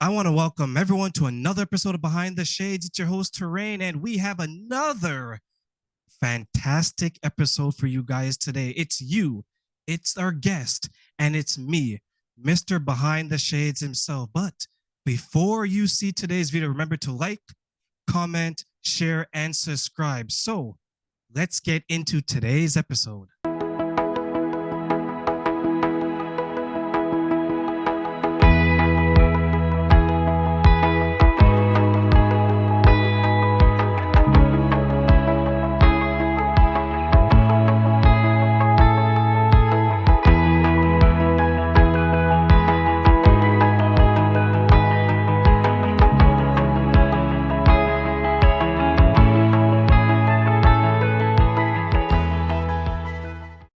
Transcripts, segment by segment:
I want to welcome everyone to another episode of Behind the Shades. It's your host, Erin, and we have another fantastic episode for you guys today. It's you, it's our guest, and it's me, Mr. Behind the Shades himself. But before you see today's video, remember to like, comment, share, and subscribe. So let's get into today's episode.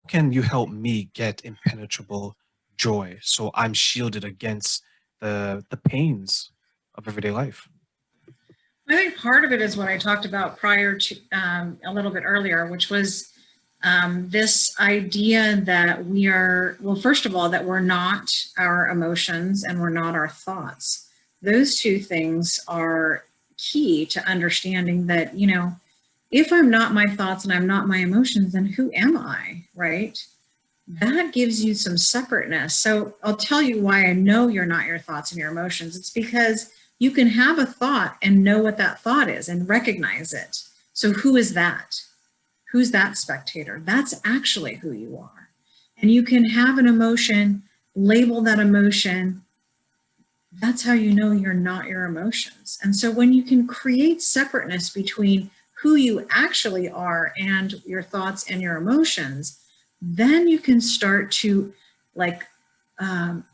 Can you help me get impenetrable joy so I'm shielded against the pains of everyday life? I think part of it is what I talked about prior to a little bit earlier, which was this idea that we are, well, first of all, that we're not our emotions and we're not our thoughts. Those two things are key to understanding that, you know, if I'm not my thoughts and I'm not my emotions, then who am I, right? That gives you some separateness. So I'll tell you why I know you're not your thoughts and your emotions. It's because you can have a thought and know what that thought is and recognize it. So who is that? Who's that spectator? That's actually who you are. And you can have an emotion, label that emotion. That's how you know you're not your emotions. And so when you can create separateness between who you actually are and your thoughts and your emotions, then you can start to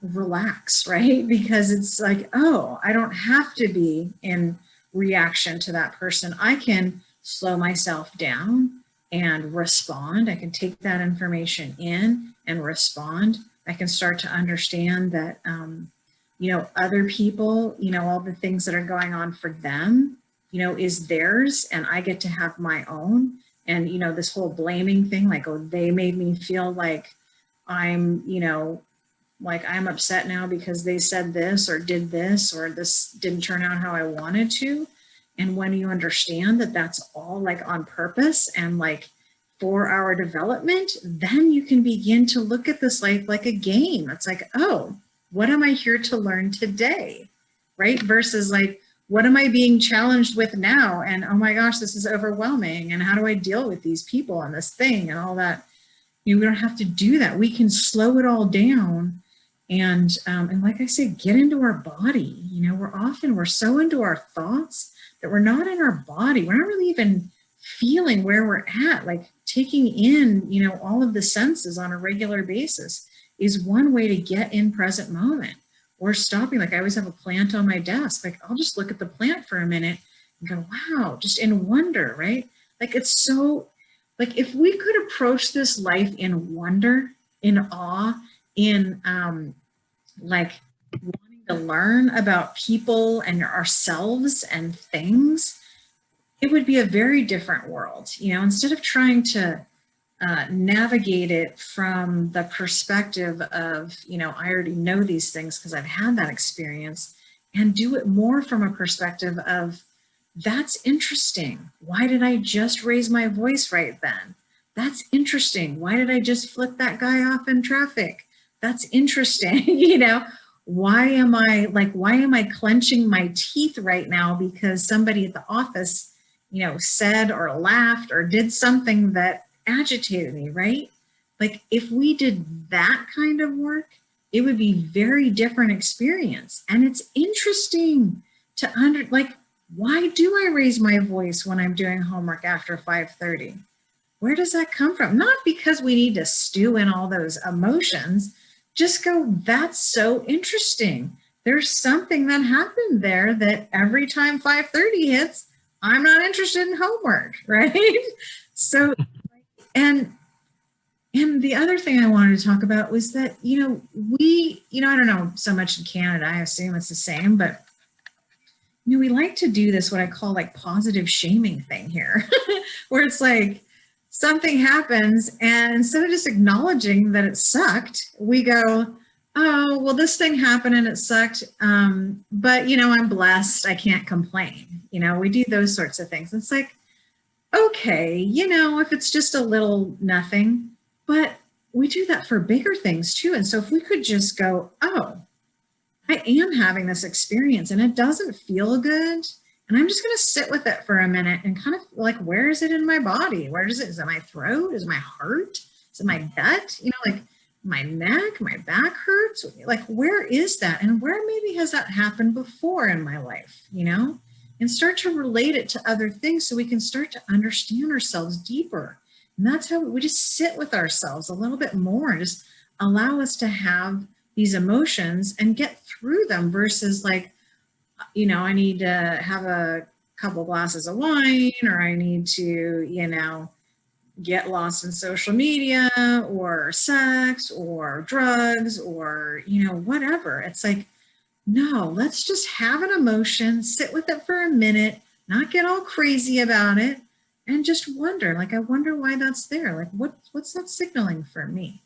relax, right? Because it's like, oh, I don't have to be in reaction to that person. I can slow myself down and respond. I can take that information in and respond. I can start to understand that, other people, all the things that are going on for them, is theirs, and I get to have my own. And, this whole blaming thing, like, oh, they made me feel like I'm, I'm upset now because they said this or did this, or this didn't turn out how I wanted to. And when you understand that that's all like on purpose and like for our development, then you can begin to look at this life like a game. It's like, oh, what am I here to learn today? Right? Versus like, what am I being challenged with now? And oh my gosh, this is overwhelming. And how do I deal with these people and this thing and all that? We don't have to do that. We can slow it all down. And like I said, get into our body. We're so into our thoughts that we're not in our body. We're not really even feeling where we're at, like taking in, all of the senses on a regular basis is one way to get in present moment. Or stopping, like I always have a plant on my desk. Like I'll just look at the plant for a minute and go, wow, just in wonder, right? Like it's so, like if we could approach this life in wonder, in awe, in like wanting to learn about people and ourselves and things, it would be a very different world. Instead of trying to navigate it from the perspective of, I already know these things because I've had that experience, and do it more from a perspective of, that's interesting. Why did I just raise my voice right then? That's interesting. Why did I just flip that guy off in traffic? That's interesting. Why am I clenching my teeth right now because somebody at the office, said or laughed or did something that agitated me, right? Like if we did that kind of work, it would be very different experience. And it's interesting to why do I raise my voice when I'm doing homework after 5:30? Where does that come from? Not because we need to stew in all those emotions, just go, that's so interesting. There's something that happened there that every time 5:30 hits, I'm not interested in homework, right? So And the other thing I wanted to talk about was that, I don't know so much in Canada, I assume it's the same, but, we like to do this, what I call like positive shaming thing here, where it's like something happens and instead of just acknowledging that it sucked, we go, oh, well, this thing happened and it sucked. But, I'm blessed. I can't complain. We do those sorts of things. It's like, okay, if it's just a little nothing, but we do that for bigger things too. And so if we could just go, oh, I am having this experience and it doesn't feel good. And I'm just going to sit with it for a minute and kind of like, where is it in my body? Where is it? Is it my throat? Is it my heart? Is it my gut? Like my neck, my back hurts. Like, where is that? And where maybe has that happened before in my life, and start to relate it to other things so we can start to understand ourselves deeper. And that's how we just sit with ourselves a little bit more and just allow us to have these emotions and get through them versus like, I need to have a couple glasses of wine, or I need to, get lost in social media or sex or drugs or, whatever. It's like, no, let's just have an emotion, sit with it for a minute, not get all crazy about it, and just wonder, like, I wonder why that's there. Like, what's that signaling for me?